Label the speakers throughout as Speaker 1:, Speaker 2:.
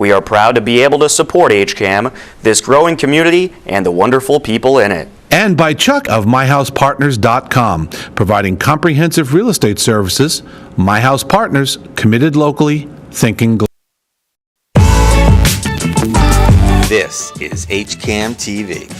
Speaker 1: We are proud to be able to support HCAM, this growing community, and the wonderful people in it.
Speaker 2: And by Chuck of MyHousePartners.com, providing comprehensive real estate services. My House Partners, committed locally, thinking globally.
Speaker 3: This is HCAM TV.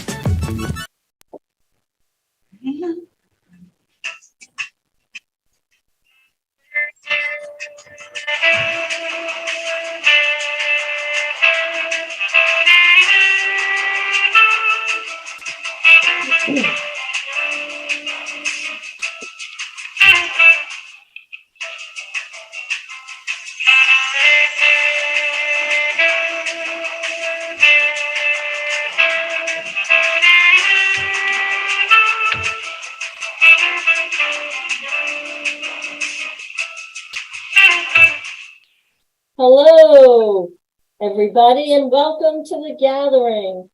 Speaker 4: Hello, everybody, and welcome to the gathering,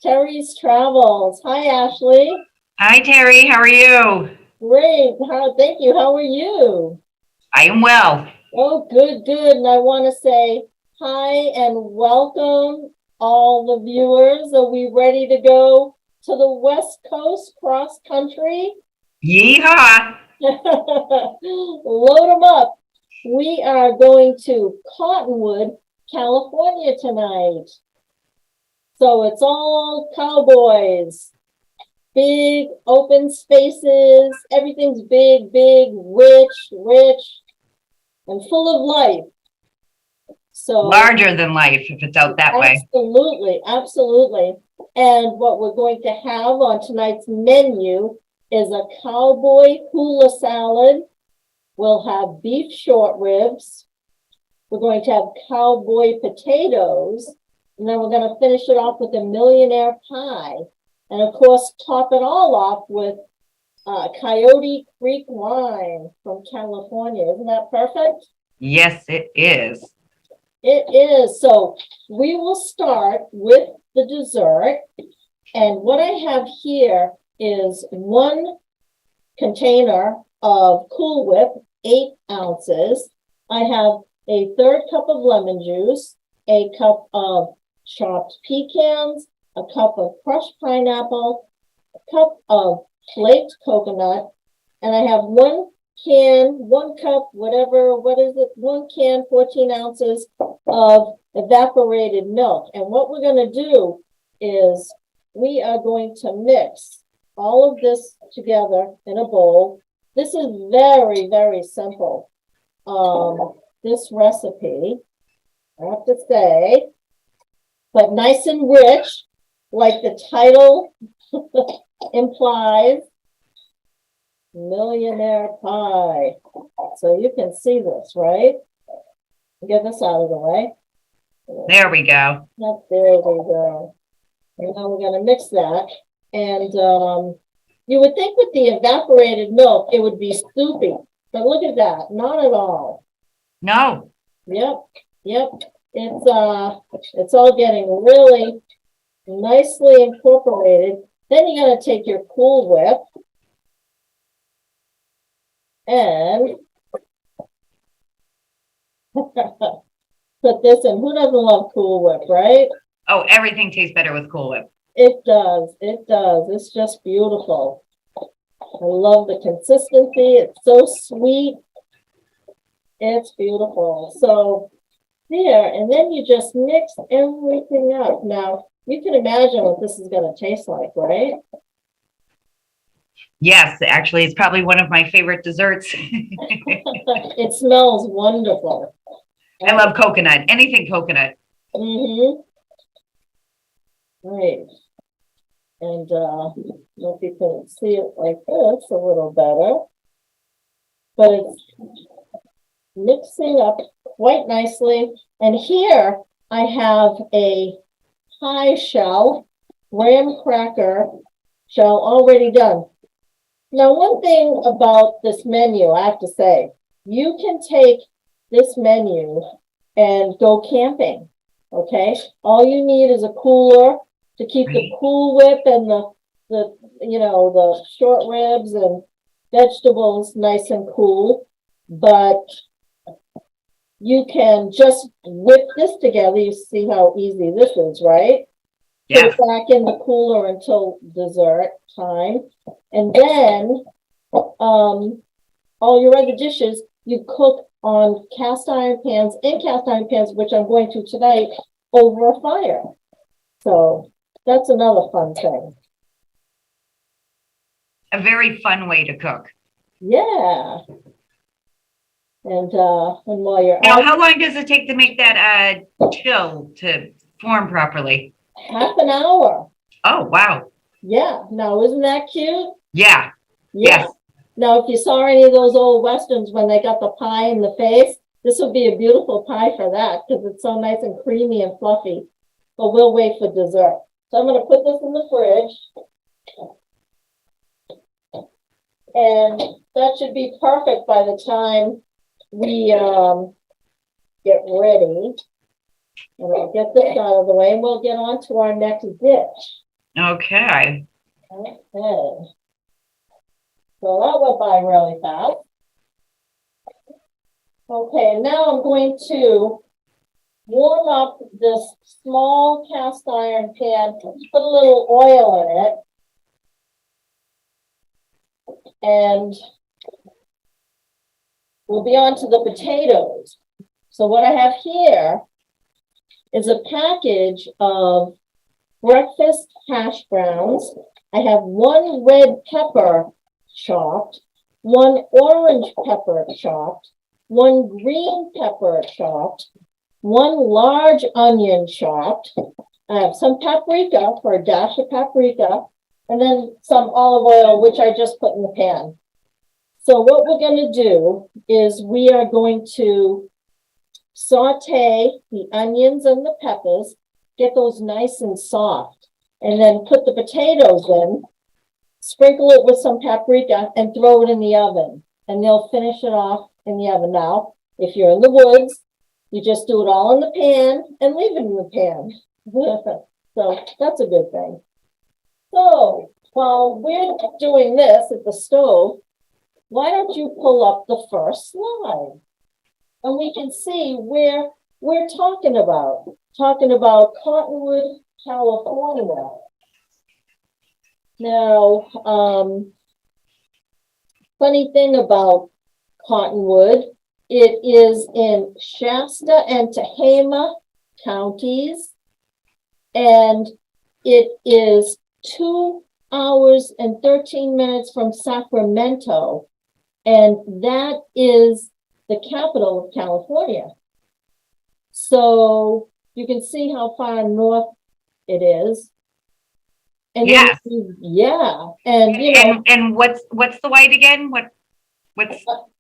Speaker 4: Terry's Travels. Hi, Ashley.
Speaker 5: Hi, Terry. How are you?
Speaker 4: Great. Thank you. How are you?
Speaker 5: I am well.
Speaker 4: Oh, good, good. And I want to say hi and welcome all the viewers. Are we ready to go to the West Coast cross country?
Speaker 5: Yeehaw!
Speaker 4: Load them up. We are going to Cottonwood, California tonight. So it's all cowboys, big open spaces. Everything's big, big, rich, and full of life. So
Speaker 5: larger than life if it's out that way.
Speaker 4: Absolutely, absolutely. And what we're going to have on tonight's menu is a cowboy hula salad. We'll have beef short ribs. We're going to have cowboy potatoes. And then we're going to finish it off with a millionaire pie. And of course, top it all off with Coyote Creek wine from California. Isn't that perfect?
Speaker 5: Yes, it is.
Speaker 4: It is. So we will start with the dessert. And what I have here is one container of Cool Whip, 8 ounces. I have a third cup of lemon juice, a cup of chopped pecans, a cup of crushed pineapple, a cup of flaked coconut, and I have one cup, one can, 14 ounces of evaporated milk. And what we're going to do is we are going to mix all of this together in a bowl. This is very, very simple. This recipe, I have to say, but nice and rich, like the title implies, Millionaire Pie. So you can see this, right? Get this out of the way.
Speaker 5: There we go.
Speaker 4: There we go. And now we're going to mix that. And you would think with the evaporated milk, it would be soupy. But look at that. Not at all.
Speaker 5: No.
Speaker 4: Yep. It's all getting really nicely incorporated. Then you're going to take your Cool Whip and put this in. Who doesn't love Cool Whip, right?
Speaker 5: Oh, everything tastes better with Cool Whip.
Speaker 4: It does. It does. It's just beautiful. I love the consistency. It's so sweet. It's beautiful. So there, and then you just mix everything up. Now, you can imagine what this is going to taste like, right?
Speaker 5: Yes, actually, it's probably one of my favorite desserts.
Speaker 4: It smells wonderful.
Speaker 5: I love coconut. Anything coconut.
Speaker 4: Mm-hmm. Right. And if you can see it like this a little better, but it's mixing up quite nicely. And here I have a pie shell, graham cracker shell already done. Now, one thing about this menu, I have to say, you can take this menu and go camping, okay? All you need is a cooler to keep the Cool Whip and the short ribs and vegetables nice and cool. But you can just whip this together. You see how easy this is, right? Put
Speaker 5: Yeah.
Speaker 4: it back in the cooler until dessert time. And then, all your other dishes, you cook on cast iron pans, which I'm going to tonight, over a fire. So that's another fun thing.
Speaker 5: A very fun way to cook.
Speaker 4: Yeah. And while you're
Speaker 5: Now,
Speaker 4: out,
Speaker 5: how long does it take to make that chill to form properly?
Speaker 4: half an hour.
Speaker 5: Oh, wow.
Speaker 4: Yeah. Now, isn't that cute?
Speaker 5: Yeah.
Speaker 4: Yeah.
Speaker 5: Yes.
Speaker 4: Now, if you saw any of those old westerns when they got the pie in the face, this would be a beautiful pie for that because it's so nice and creamy and fluffy. But we'll wait for dessert. So I'm going to put this in the fridge. And that should be perfect by the time we get ready. And I'll get this out of the way and we'll get on to our next dish.
Speaker 5: Okay.
Speaker 4: Okay. So that went by really fast. Okay, now I'm going to warm up this small cast iron pan, put a little oil in it, and we'll be on to the potatoes. So what I have here is a package of breakfast hash browns. I have one red pepper chopped, one orange pepper chopped, one green pepper chopped, one large onion chopped. I have some paprika for a dash of paprika, and then some olive oil, which I just put in the pan. So what we're going to do is we are going to saute the onions and the peppers, get those nice and soft, and then put the potatoes in, sprinkle it with some paprika, and throw it in the oven. And they'll finish it off in the oven. Now, if you're in the woods, you just do it all in the pan and leave it in the pan. So that's a good thing. So while we're doing this at the stove, why don't you pull up the first slide? And we can see where we're talking about Cottonwood, California. Now, funny thing about Cottonwood, it is in Shasta and Tehama counties, and it is 2 hours and 13 minutes from Sacramento, and that is the capital of California. So you can see how far north it is. And
Speaker 5: Yeah.
Speaker 4: Yeah. And you know,
Speaker 5: And what's the white again? What's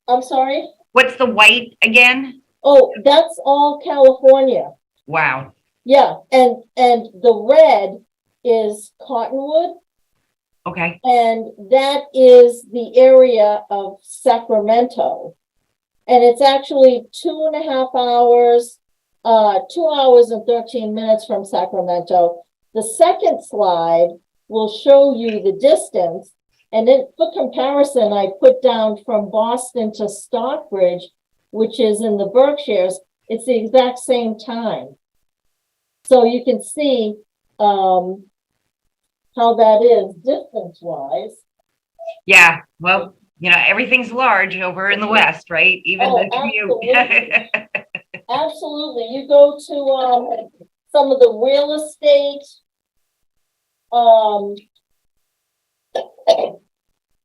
Speaker 4: I'm sorry.
Speaker 5: what's the white again?
Speaker 4: Oh, that's all California.
Speaker 5: Wow.
Speaker 4: Yeah, and the red is Cottonwood,
Speaker 5: Okay.
Speaker 4: and that is the area of Sacramento. And it's actually 2.5 hours, 2 hours and 13 minutes from Sacramento. The second slide will show you the distance. And then for comparison, I put down from Boston to Stockbridge, which is in the Berkshires. It's the exact same time. So you can see how that is distance-wise.
Speaker 5: Yeah. Well, everything's large over in the West, right? Even the commute.
Speaker 4: Absolutely. You go to some of the real estate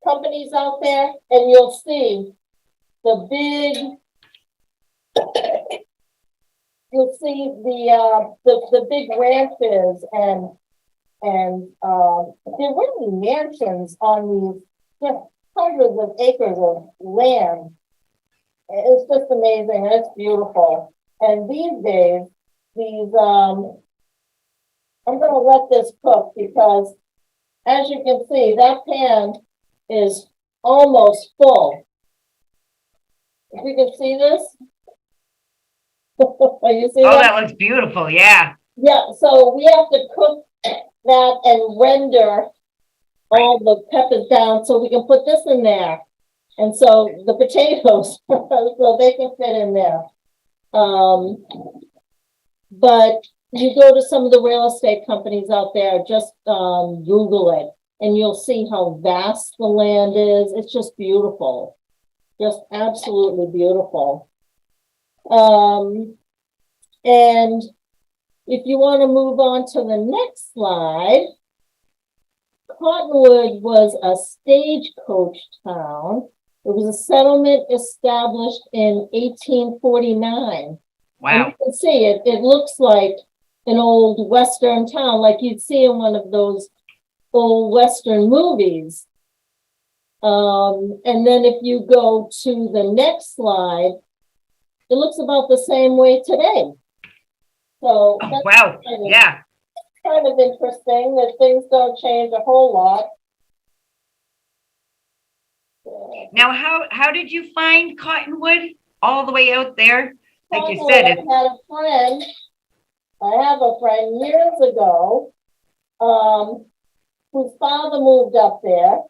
Speaker 4: companies out there, and you'll see the big, you'll see the big ranches and they're really mansions on these just hundreds of acres of land. It's just amazing. It's beautiful. And these days, I'm going to let this cook because, as you can see, that pan is almost full. If you can see this, you see
Speaker 5: Oh,
Speaker 4: that?
Speaker 5: that looks beautiful. Yeah.
Speaker 4: Yeah. So we have to cook that and render all the peppers down so we can put this in there. And so the potatoes, so they can fit in there. But you go to some of the real estate companies out there, just Google it, and you'll see how vast the land is. It's just beautiful, just absolutely beautiful. And if you want to move on to the next slide, Cottonwood was a stagecoach town. It was a settlement established in 1849.
Speaker 5: Wow.
Speaker 4: And you can see it, it looks like an old Western town, like you'd see in one of those old Western movies. And then if you go to the next slide, it looks about the same way today. So
Speaker 5: Oh,
Speaker 4: that's
Speaker 5: wow. Yeah.
Speaker 4: kind of interesting that things don't change a whole lot.
Speaker 5: Now, how did you find Cottonwood all the way out there? Like you
Speaker 4: Cottonwood,
Speaker 5: said,
Speaker 4: I have a friend years ago, whose father moved up there.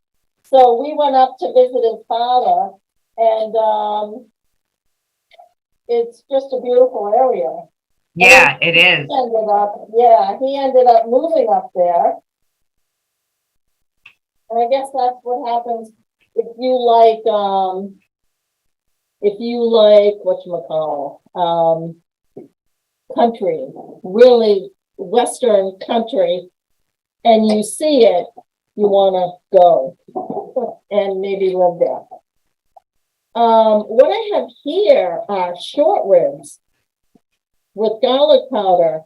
Speaker 4: So we went up to visit his father, and it's just a beautiful area.
Speaker 5: yeah, it is.
Speaker 4: He ended up moving up there. And I guess that's what happens if you like whatchamacallit, country, really Western country, and you see it, you want to go and maybe live there. What I have here are short ribs with garlic powder.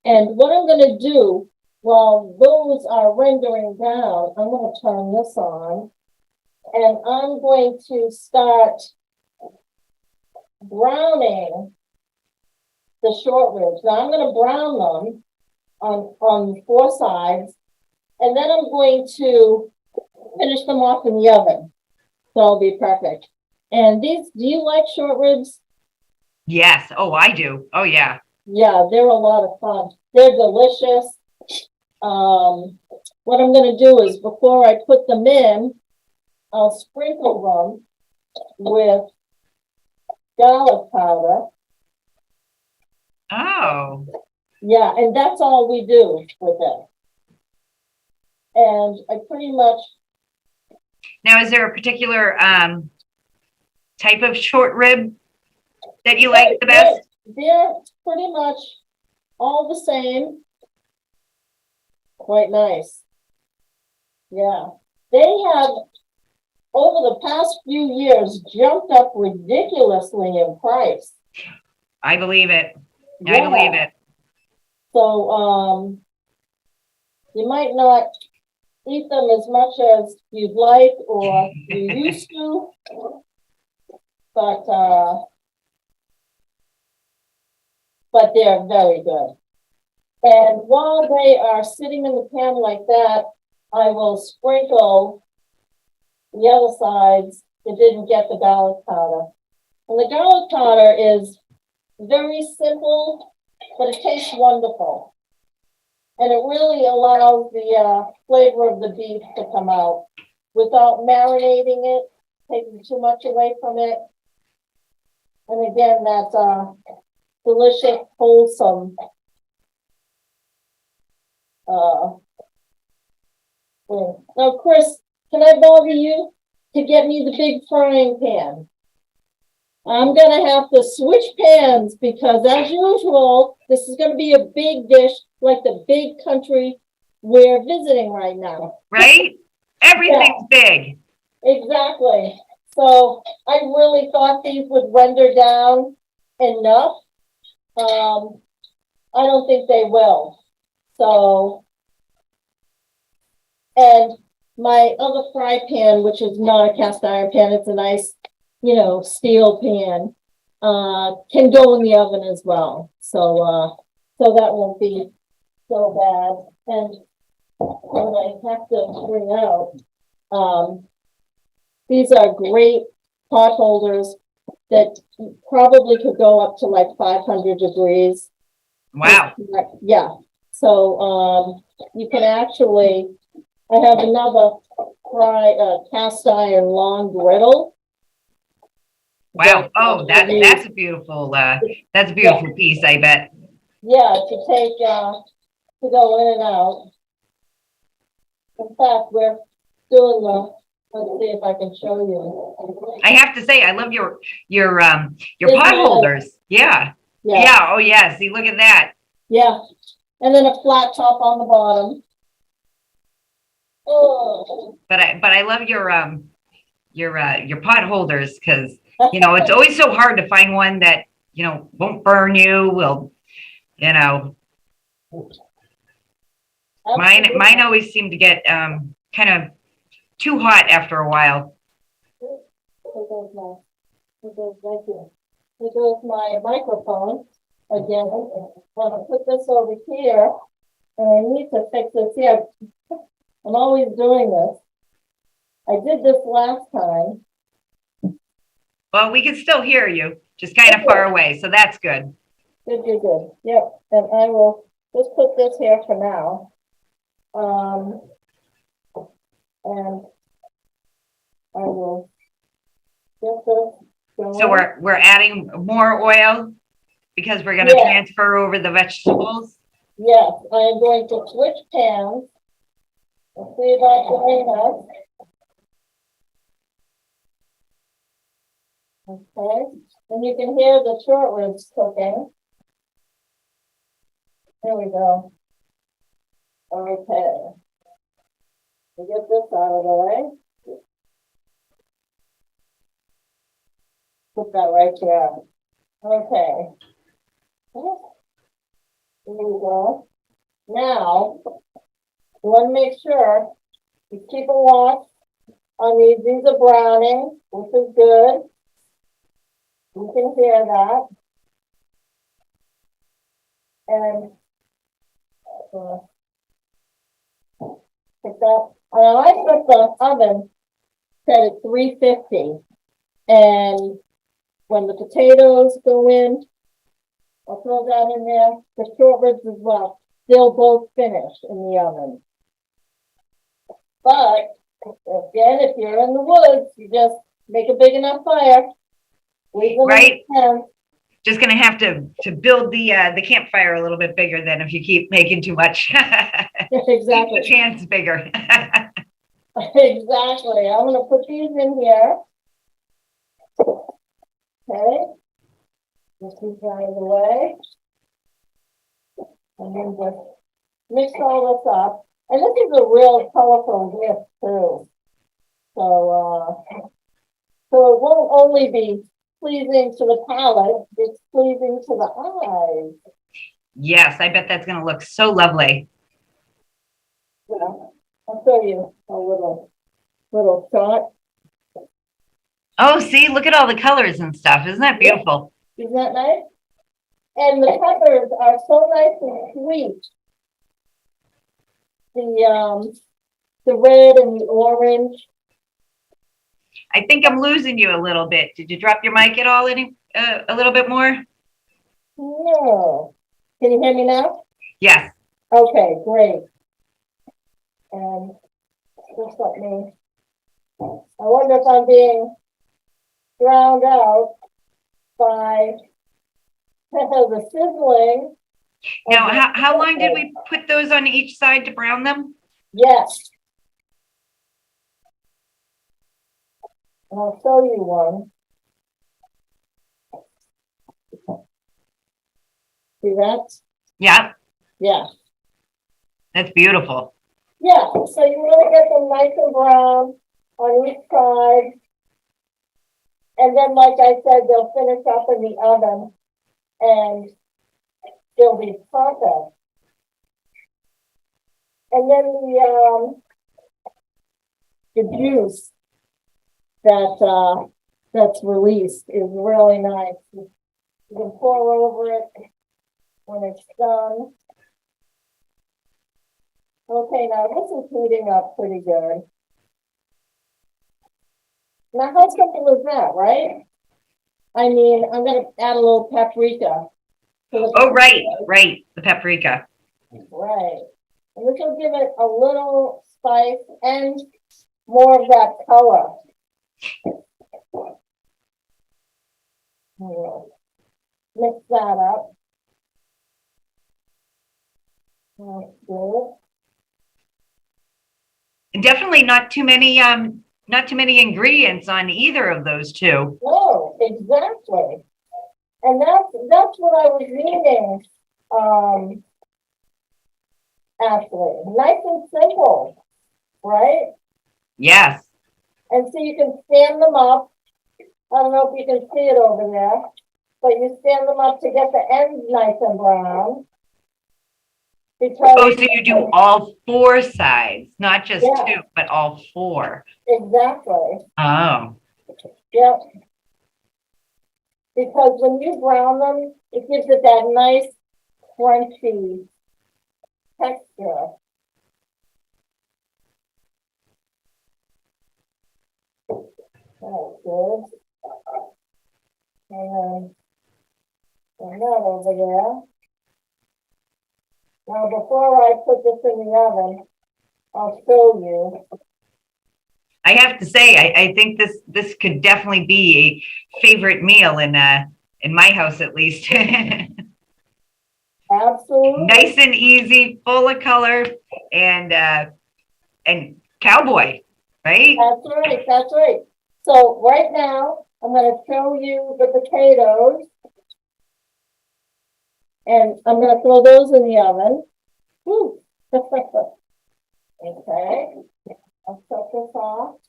Speaker 4: And what I'm going to do while those are rendering down, I'm going to turn this on, and I'm going to start browning the short ribs. Now I'm going to brown them on four sides, and then I'm going to finish them off in the oven. So it'll be perfect. And these, do you like short ribs?
Speaker 5: Yes. Oh, I do. Oh, yeah.
Speaker 4: Yeah, they're a lot of fun. They're delicious. What I'm going to do is before I put them in, I'll sprinkle them with garlic powder.
Speaker 5: Oh.
Speaker 4: Yeah, and that's all we do with it. And I pretty much.
Speaker 5: Now, is there a particular type of short rib that you like the best?
Speaker 4: They're pretty much all the same. Quite nice. Yeah. They have, over the past few years, jumped up ridiculously in price.
Speaker 5: I believe it.
Speaker 4: Yeah.
Speaker 5: I believe it.
Speaker 4: So, you might not eat them as much as you'd like or you used to, but they're very good. And while they are sitting in the pan like that, I will sprinkle the other sides that didn't get the garlic powder. And the garlic powder is very simple, but it tastes wonderful. And it really allows the flavor of the beef to come out without marinating it, taking too much away from it. And again, that's delicious, wholesome thing. Now, Chris, can I bother you to get me the big frying pan? I'm going to have to switch pans because, as usual, this is going to be a big dish like the big country we're visiting right now.
Speaker 5: Right? Everything's big.
Speaker 4: Exactly. So I really thought these would render down enough. I don't think they will. So, and my other fry pan, which is not a cast iron pan, it's a nice, steel pan, can go in the oven as well. So, so that won't be so bad. And what I have to bring out, these are great pot holders that probably could go up to like 500 degrees.
Speaker 5: Wow.
Speaker 4: Yeah. So, you can actually, I have another cast iron long griddle
Speaker 5: Wow. Oh,
Speaker 4: use.
Speaker 5: that's a beautiful piece, I bet.
Speaker 4: Yeah, to take, to go in and out. In fact, we're doing let's see if I can show you.
Speaker 5: I have to say, I love your
Speaker 4: Isn't
Speaker 5: pot
Speaker 4: it?
Speaker 5: holders. Yeah.
Speaker 4: Yeah,
Speaker 5: Yeah. Oh, yeah. See, look at that.
Speaker 4: yeah. And then a flat top on the bottom. Oh.
Speaker 5: But I love your pot holders because it's always so hard to find one that won't burn you. Mine always seem to get kind of too hot after a while.
Speaker 4: Thank you. Here goes my microphone again. I'm gonna put this over here, and I need to fix this here. I'm always doing this. I did this last time.
Speaker 5: Well, we can still hear you, just kind of far away, so that's good.
Speaker 4: Good. Yep. And I will just put this here for now. And I will get this going.
Speaker 5: So we're adding more oil because we're going to transfer over the vegetables.
Speaker 4: Yes, I am going to switch pans. Let's see about doing that. Okay, and you can hear the short ribs cooking. There we go. Okay. We get this out of the way. Put that right there. Okay. There we go. Now, you want to make sure you keep a watch on these. These are browning, which is good. You can hear that. And pick that. And I put the oven set at 350. And when the potatoes go in, I'll throw that in there. The short ribs as well. They'll both finish in the oven. But again, if you're in the woods, you just make a big enough fire.
Speaker 5: Right. Just gonna have to build the campfire a little bit bigger than if you keep making too much.
Speaker 4: Exactly.
Speaker 5: Keep the pans bigger.
Speaker 4: Exactly. I'm gonna put these in here. Okay. This is out of the way. And then just mix all this up. And this is a real colorful gift too. So it won't only be pleasing to the palate, it's pleasing to the eyes.
Speaker 5: Yes, I bet that's going to look so lovely.
Speaker 4: Yeah, I'll show you a little shot.
Speaker 5: Oh, see, look at all the colors and stuff. Isn't that beautiful?
Speaker 4: Isn't that nice? And the peppers are so nice and sweet. The red and the orange.
Speaker 5: I think I'm losing you a little bit. Did you drop your mic at all a little bit more?
Speaker 4: No. Can you hear me now?
Speaker 5: Yes.
Speaker 4: Okay, great. And just let me, I wonder if I'm being drowned out by the sizzling.
Speaker 5: Now, how long did we put those on each side to brown them?
Speaker 4: Yes. And I'll show you one. See that?
Speaker 5: Yeah.
Speaker 4: Yeah.
Speaker 5: That's beautiful.
Speaker 4: Yeah, so you really get them nice and brown on each side. And then, like I said, they'll finish up in the oven and they'll be perfect. And then the juice that's released is really nice. You can pour over it when it's done. Okay, now this is heating up pretty good. Now, how simple is that, right? I mean, I'm going to add a little paprika.
Speaker 5: Oh, right. The paprika.
Speaker 4: Right. And this will give it a little spice and more of that color. We'll mix that up. That's good.
Speaker 5: And definitely not too many ingredients on either of those two.
Speaker 4: No, exactly. And that's what I was reading, Ashley. Nice and simple, right?
Speaker 5: Yes.
Speaker 4: And so you can stand them up. I don't know if you can see it over there, but you stand them up to get the ends nice and brown. Because
Speaker 5: Oh, so you do all four sides, not just
Speaker 4: Yeah.
Speaker 5: two, but all four.
Speaker 4: Exactly.
Speaker 5: Oh,
Speaker 4: Yep. Because when you brown them, it gives it that nice crunchy texture. That's good. And then turn that over there. Now, before I put this in the oven, I'll show you.
Speaker 5: I have to say, I think this could definitely be a favorite meal in my house at least.
Speaker 4: Absolutely.
Speaker 5: Nice and easy, full of color, and cowboy, right?
Speaker 4: That's right. That's right. So right now, I'm going to show you the potatoes. And I'm going to throw those in the oven. Woo. Okay. I'll shut this off.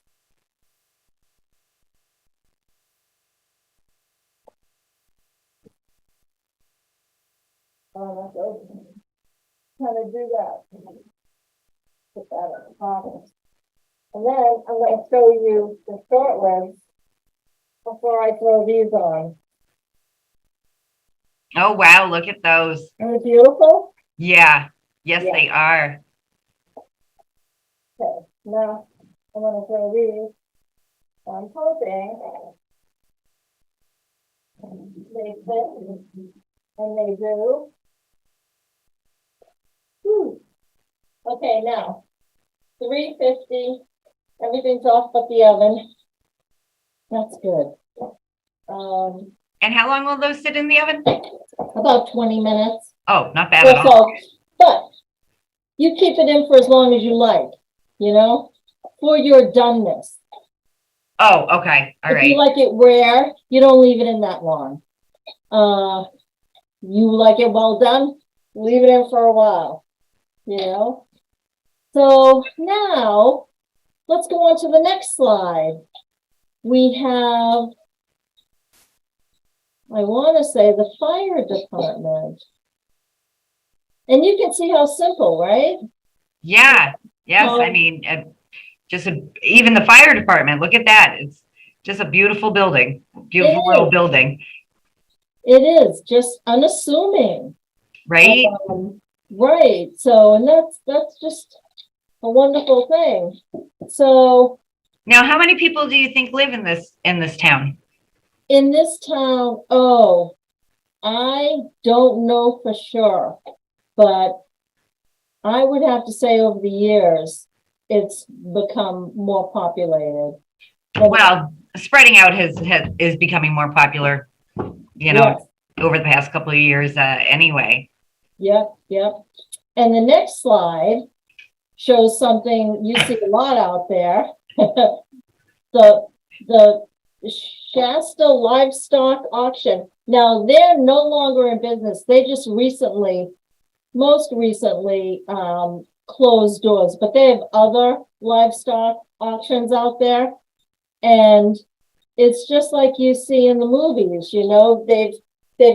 Speaker 4: Kind of do that. Put that at the bottom. And then I'm going to show you the short ribs before I throw these on.
Speaker 5: Oh, wow, look at those.
Speaker 4: Aren't they beautiful?
Speaker 5: Yeah, yes,
Speaker 4: Yeah.
Speaker 5: they are.
Speaker 4: Okay, now I'm going to throw these. I'm hoping they fit, and they do. Whew. Okay, now 350. Everything's off but the oven. That's good.
Speaker 5: And how long will those sit in the oven?
Speaker 4: About 20 minutes.
Speaker 5: Oh, not bad at all.
Speaker 4: So, but you keep it in for as long as you like, you know, for your doneness.
Speaker 5: Oh, okay. All
Speaker 4: If you
Speaker 5: right.
Speaker 4: like it rare, you don't leave it in that long. You like it well done, leave it in for a while, you know. So now let's go on to the next slide. We have, I want to say, the fire department. And you can see how simple, right?
Speaker 5: Yeah. Yes. I mean, even the fire department. Look at that. It's just a beautiful building. Beautiful little building.
Speaker 4: It is just unassuming.
Speaker 5: Right?
Speaker 4: Right. So, and that's just a wonderful thing. So
Speaker 5: Now, how many people do you think live in this town?
Speaker 4: in this town, oh, I don't know for sure, but I would have to say over the years, it's become more populated.
Speaker 5: Well, spreading out is becoming more popular, you know,
Speaker 4: Yes.
Speaker 5: over the past couple of years, anyway.
Speaker 4: Yep, yep. And the next slide shows something you see a lot out there. The Shasta Livestock Auction. Now they're no longer in business. They just most recently, closed doors, but they have other livestock auctions out there. And it's just like you see in the movies, you know, they've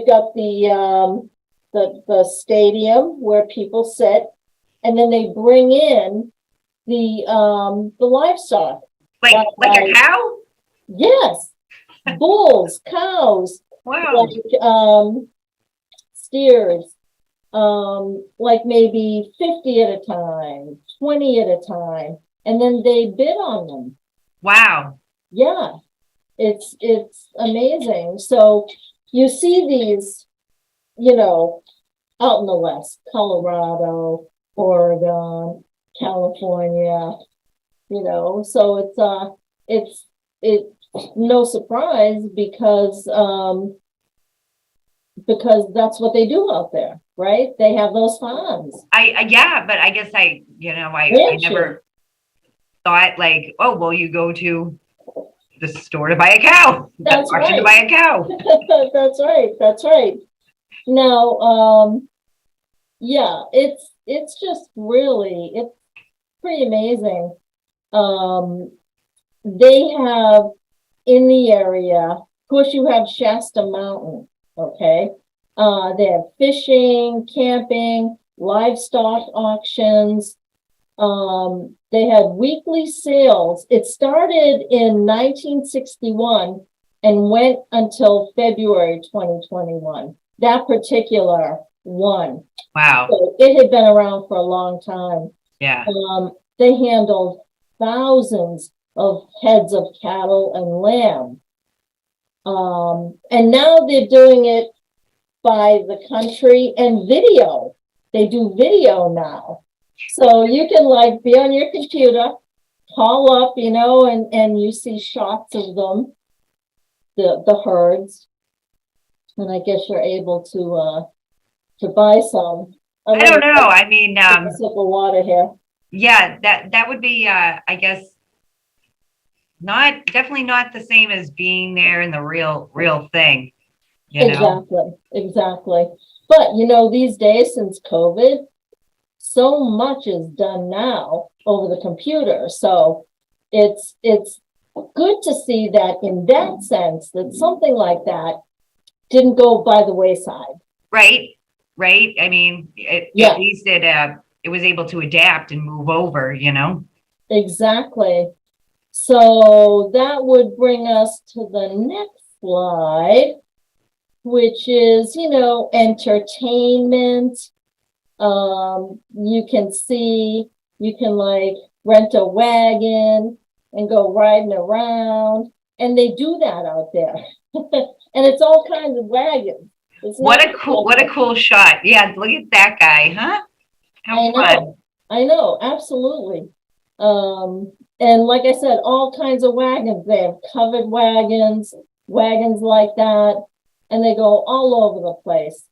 Speaker 4: got the stadium where people sit, and then they bring in the livestock.
Speaker 5: Like a cow?
Speaker 4: Yes, bulls, cows,
Speaker 5: Wow.
Speaker 4: like steers, like maybe 50 at a time, 20 at a time, and then they bid on them.
Speaker 5: Wow.
Speaker 4: Yeah, it's amazing. So you see these, you know, out in the West, Colorado, Oregon, California, you know, so it's no surprise because because that's what they do out there, right? They have those farms.
Speaker 5: Yeah, but I guess I never thought like, oh, well, you go to the store to buy a cow.
Speaker 4: That's
Speaker 5: auction
Speaker 4: right.
Speaker 5: to buy a cow.
Speaker 4: That's right. That's right. Now, yeah, it's just really, it's pretty amazing. They have in the area, of course, you have Shasta Mountain, okay? They have fishing, camping, livestock auctions. They had weekly sales. It started in 1961 and went until February 2021. That particular one.
Speaker 5: Wow.
Speaker 4: So it had been around for a long time.
Speaker 5: Yeah.
Speaker 4: They handled thousands of heads of cattle and lamb. And now they're doing it by the country and video. They do video now. So you can like be on your computer, call up, and you see shots of them, the herds. And I guess you're able to buy some.
Speaker 5: I don't know. I mean,
Speaker 4: a sip of water here.
Speaker 5: Yeah, that would be, I guess, definitely not the same as being there in the real thing.
Speaker 4: Exactly. But these days since COVID, so much is done now over the computer. So it's good to see that in that sense, that something like that didn't go by the wayside.
Speaker 5: Right. I mean, at least it was able to adapt and move over,
Speaker 4: Exactly. So that would bring us to the next slide, which is, entertainment. You can like rent a wagon and go riding around, and they do that out there. And it's all kinds of wagons.
Speaker 5: What a cool shot. Yeah, look at that guy, huh? How fun.
Speaker 4: I know, absolutely. And like I said, all kinds of wagons. They have covered wagons like that, and they go all over the place.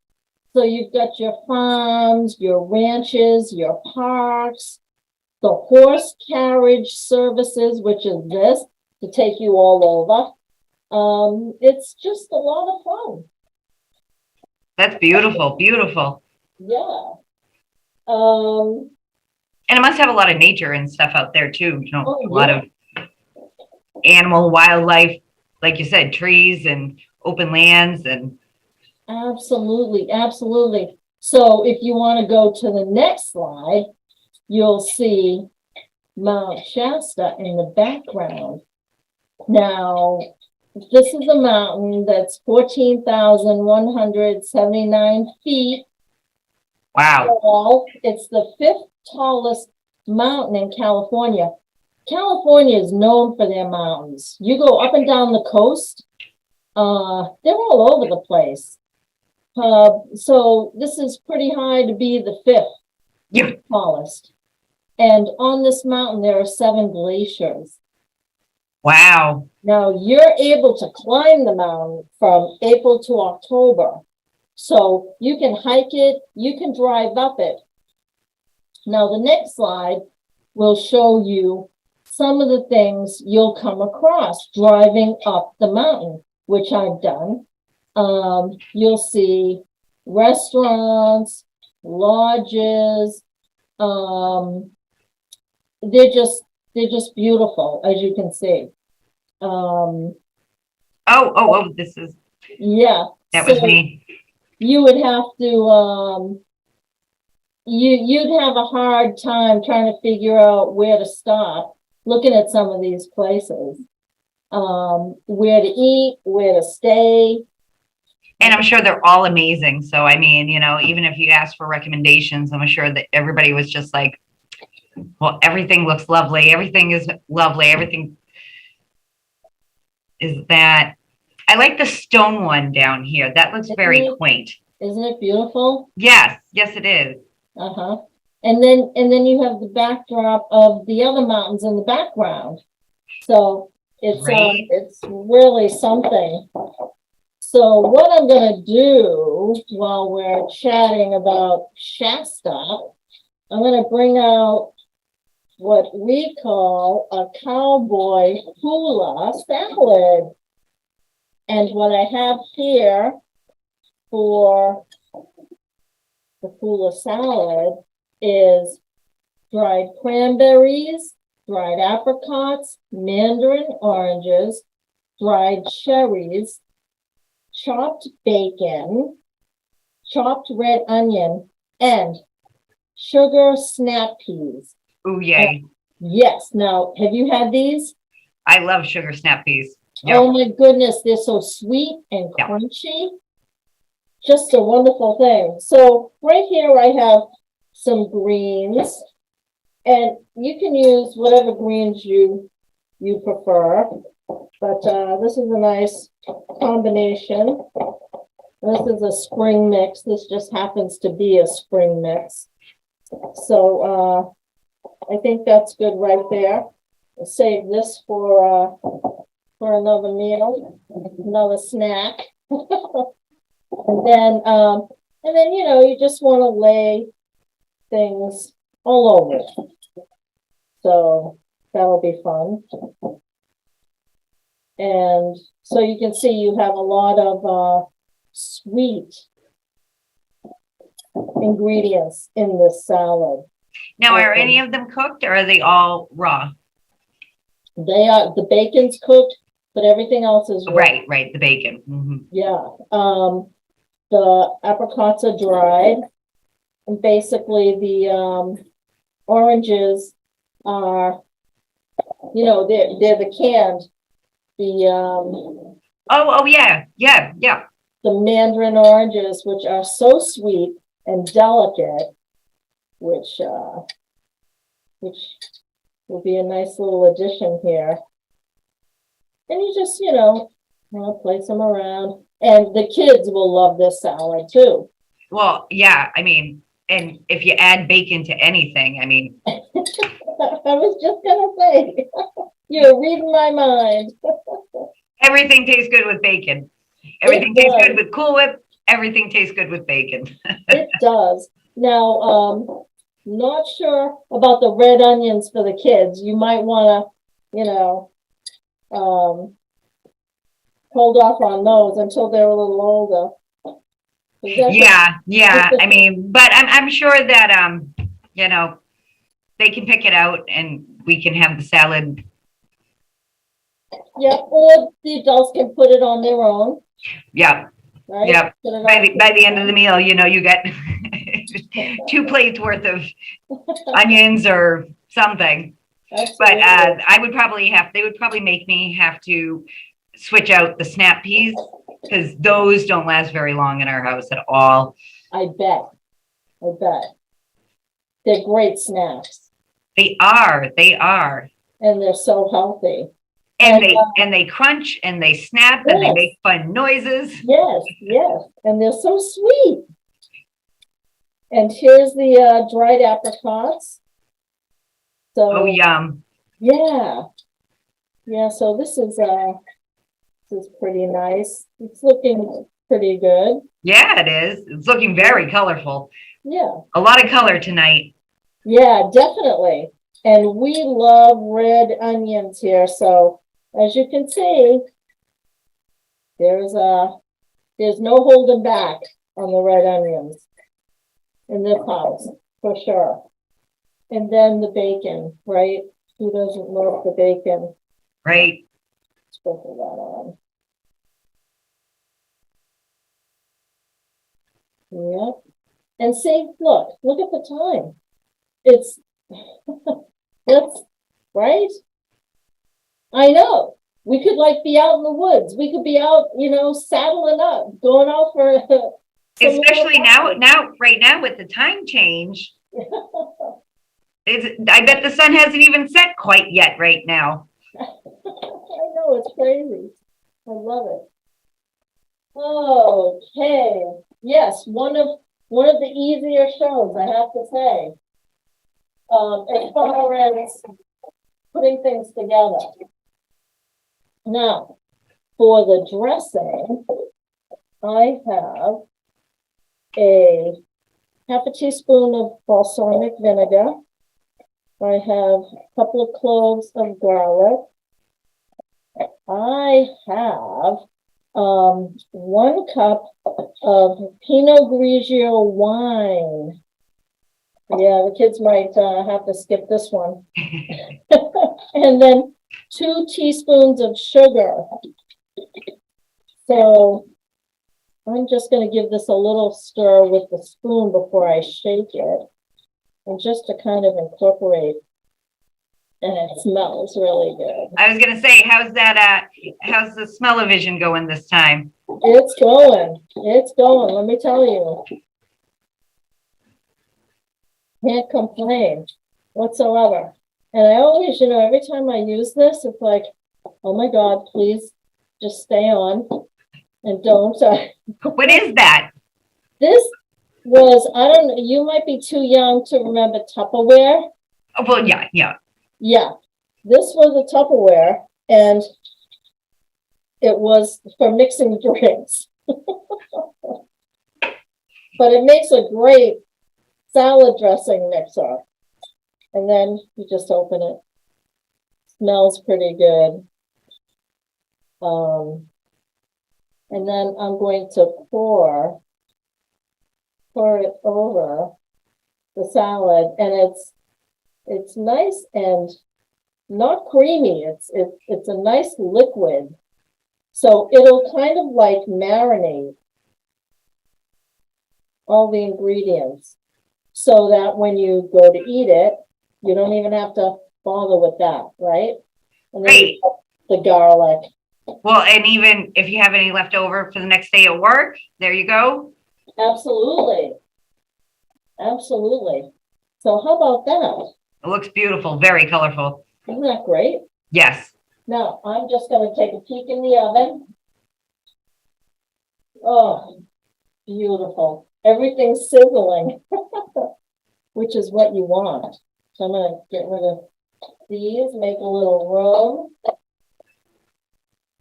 Speaker 4: So you've got your farms, your ranches, your parks, the horse carriage services, which is this, to take you all over. It's just a lot of fun.
Speaker 5: That's beautiful.
Speaker 4: Yeah.
Speaker 5: And it must have a lot of nature and stuff out there too. A lot of animal, wildlife, like you said, trees and open lands and.
Speaker 4: Absolutely. So if you want to go to the next slide, you'll see Mount Shasta in the background. Now, this is a mountain that's 14,179 feet.
Speaker 5: Wow.
Speaker 4: Tall. It's the 5th tallest mountain in California. California is known for their mountains. You go up and down the coast, they're all over the place. So this is pretty high to be the 5th tallest. And on this mountain, there are 7 glaciers.
Speaker 5: Wow.
Speaker 4: Now you're able to climb the mountain from April to October. So you can hike it, you can drive up it. Now the next slide will show you some of the things you'll come across driving up the mountain, which I've done. You'll see restaurants, lodges. They're just beautiful, as you can see.
Speaker 5: This is.
Speaker 4: Yeah.
Speaker 5: That was me.
Speaker 4: You would have to, you'd have a hard time trying to figure out where to stop, looking at some of these places. Where to eat, where to stay.
Speaker 5: And I'm sure they're all amazing. So, I mean, even if you ask for recommendations, I'm sure that everybody was just like, well, everything looks lovely. Everything is lovely. Everything is that. I like the stone one down here. That looks very quaint.
Speaker 4: Isn't it beautiful?
Speaker 5: Yes, it is.
Speaker 4: Uh-huh. And then you have the backdrop of the other mountains in the background. So it's really something. So what I'm gonna do while we're chatting about Shasta, I'm gonna bring out what we call a cowboy hula salad. And what I have here for the hula salad is dried cranberries, dried apricots, mandarin oranges, dried cherries, chopped bacon, chopped red onion, and sugar snap peas.
Speaker 5: Ooh, yay.
Speaker 4: Yes. Now, have you had these?
Speaker 5: I love sugar snap peas. Yep.
Speaker 4: Oh my goodness, they're so sweet and
Speaker 5: Yeah.
Speaker 4: crunchy. Just a wonderful thing. So right here I have some greens, and you can use whatever greens you prefer. But this is a nice combination. This is a spring mix. This just happens to be a spring mix. So I think that's good right there. I'll save this for another meal, another snack. And then you know, you just want to lay things all over it. So that'll be fun. And so you can see you have a lot of sweet ingredients in this salad.
Speaker 5: Now, are any of them cooked or are they all raw?
Speaker 4: They are, the bacon's cooked, but everything else is raw.
Speaker 5: Right, the bacon.
Speaker 4: Yeah. The apricots are dried, and basically the oranges are, you know, they're the canned,
Speaker 5: Oh yeah.
Speaker 4: the Mandarin oranges, which are so sweet and delicate, which will be a nice little addition here. And you just, you know, place them around. And the kids will love this salad too.
Speaker 5: Well, yeah, I mean, and if you add bacon to anything, I mean.
Speaker 4: I was just gonna say, you're reading my mind.
Speaker 5: Everything tastes good with bacon. Everything tastes good with Cool Whip. Everything tastes good with bacon.
Speaker 4: It does. Now, not sure about the red onions for the kids. You might want to, you know, hold off on those until they're a little older.
Speaker 5: Yeah. I mean, but I'm sure that you know, they can pick it out and we can have the salad.
Speaker 4: Yeah, or the adults can put it on their own.
Speaker 5: Yeah.
Speaker 4: Right?
Speaker 5: Yeah. By the end of the meal, you know, you get 2 plates worth of onions or something.
Speaker 4: Absolutely.
Speaker 5: But they would probably make me have to switch out the snap peas because those don't last very long in our house at all.
Speaker 4: I bet. They're great snacks.
Speaker 5: They are.
Speaker 4: And they're so healthy.
Speaker 5: And they crunch and they snap and they make fun noises.
Speaker 4: Yes. And they're so sweet. And here's the dried apricots. So,
Speaker 5: oh, yum.
Speaker 4: Yeah. So this is pretty nice. It's looking pretty good.
Speaker 5: Yeah, it is. It's looking very colorful.
Speaker 4: Yeah.
Speaker 5: A lot of color tonight.
Speaker 4: Yeah, definitely. And we love red onions here. So as you can see, there's no holding back on the red onions in this house, for sure. And then the bacon, right? Who doesn't love the bacon?
Speaker 5: Right.
Speaker 4: Sprinkle that on. Yep. And see, look at the time. It's, that's right. I know. We could like be out in the woods. We could be out, you know, saddling up, going out for.
Speaker 5: Especially right now with the time change. I bet the sun hasn't even set quite yet right now.
Speaker 4: I know, it's crazy. I love it. Okay. Yes, one of the easier shows, I have to say. As far as putting things together. Now, for the dressing, I have a half a teaspoon of balsamic vinegar. I have a couple of cloves of garlic. I have 1 cup of Pinot Grigio wine. Yeah, the kids might have to skip this one. And then 2 teaspoons of sugar. So I'm just going to give this a little stir with the spoon before I shake it, and just to kind of incorporate. And it smells really good.
Speaker 5: I was gonna say, how's that? How's the smell-o-vision going this time?
Speaker 4: It's going. It's going. Let me tell you. Can't complain whatsoever. And I always, every time I use this, it's like, oh my God, please just stay on and don't.
Speaker 5: What is that?
Speaker 4: This was, I don't know, you might be too young to remember Tupperware.
Speaker 5: Oh, well, yeah.
Speaker 4: Yeah, this was a Tupperware, and it was for mixing drinks. But it makes a great salad dressing mixer. And then you just open it. Smells pretty good. And then I'm going to pour it over the salad, and it's nice and not creamy. It's a nice liquid. So it'll kind of like marinate all the ingredients so that when you go to eat it, you don't even have to bother with that, right? And then
Speaker 5: Great.
Speaker 4: the garlic.
Speaker 5: Well, and even if you have any left over for the next day at work, there you go.
Speaker 4: Absolutely. Absolutely. So how about that?
Speaker 5: It looks beautiful, very colorful.
Speaker 4: Isn't that great?
Speaker 5: Yes.
Speaker 4: Now, I'm just going to take a peek in the oven. Oh, beautiful. Everything's sizzling, which is what you want. So I'm going to get rid of these, make a little room.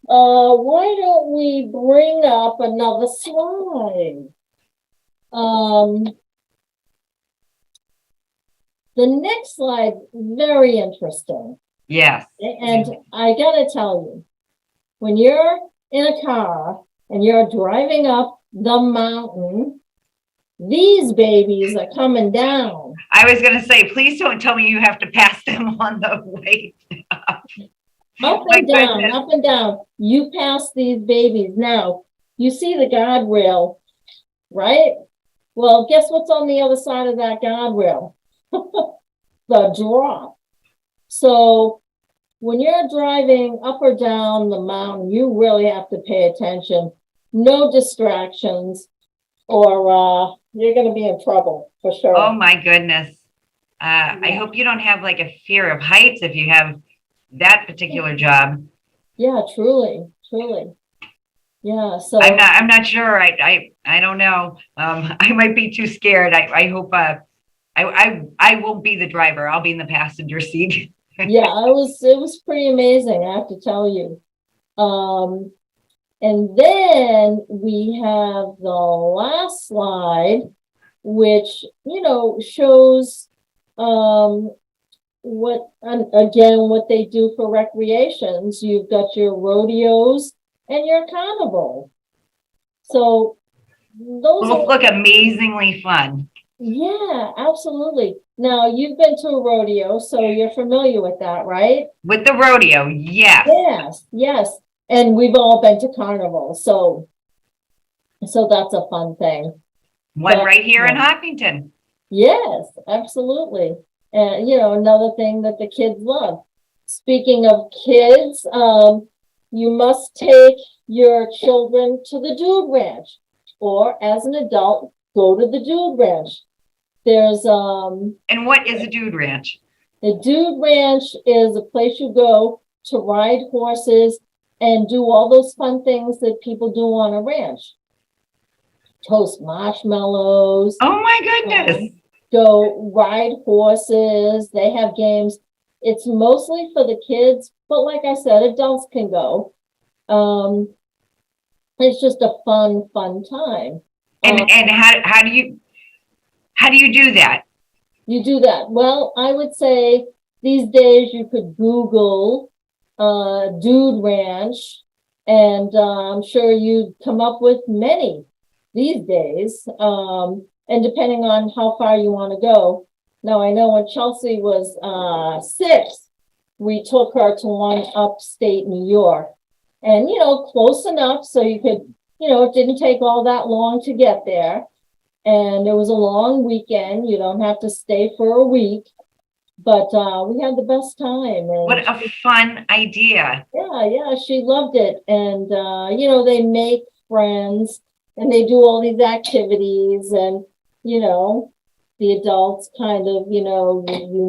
Speaker 4: Why don't we bring up another slide? The next slide, very interesting.
Speaker 5: Yes.
Speaker 4: And I gotta tell you, when you're in a car and you're driving up the mountain, these babies are coming down.
Speaker 5: I was gonna say, please don't tell me you have to pass them on the way up.
Speaker 4: Up
Speaker 5: My
Speaker 4: and down,
Speaker 5: goodness.
Speaker 4: up and down. You pass these babies. Now, you see the guardrail, right? Well, guess what's on the other side of that guardrail? The drop. So when you're driving up or down the mountain, you really have to pay attention. No distractions, or you're going to be in trouble for sure.
Speaker 5: Oh my goodness. I hope you don't have like a fear of heights if you have that particular job.
Speaker 4: Yeah, truly. Yeah, so
Speaker 5: I'm not sure. I don't know. I might be too scared. I hope I won't be the driver. I'll be in the passenger seat.
Speaker 4: yeah, it was pretty amazing, I have to tell you. And then we have the last slide, which, shows what they do for recreations. You've got your rodeos and your carnival. So those
Speaker 5: Both look amazingly fun.
Speaker 4: Yeah, absolutely. Now, you've been to a rodeo, so you're familiar with that, right?
Speaker 5: With the rodeo, yes.
Speaker 4: Yes. And we've all been to carnival, so that's a fun thing.
Speaker 5: One right here in Hopkinton.
Speaker 4: Yes, absolutely. And, another thing that the kids love. Speaking of kids, you must take your children to the Dude Ranch, or as an adult, go to the Dude Ranch. There's
Speaker 5: And what is a dude ranch?
Speaker 4: the Dude Ranch is a place you go to ride horses and do all those fun things that people do on a ranch. Toast marshmallows.
Speaker 5: Oh my goodness.
Speaker 4: Go ride horses. They have games. It's mostly for the kids, but like I said, adults can go. It's just a fun time.
Speaker 5: And how do you do that?
Speaker 4: You do that. Well, I would say these days you could Google Dude Ranch, and I'm sure you'd come up with many these days. And depending on how far you want to go. Now, I know when Chelsea was 6, we took her to one upstate New York, and close enough so you could, it didn't take all that long to get there. And it was a long weekend. You don't have to stay for a week, but we had the best time. And
Speaker 5: what a fun idea.
Speaker 4: yeah, she loved it. And, they make friends and they do all these activities, and, the adults kind of, you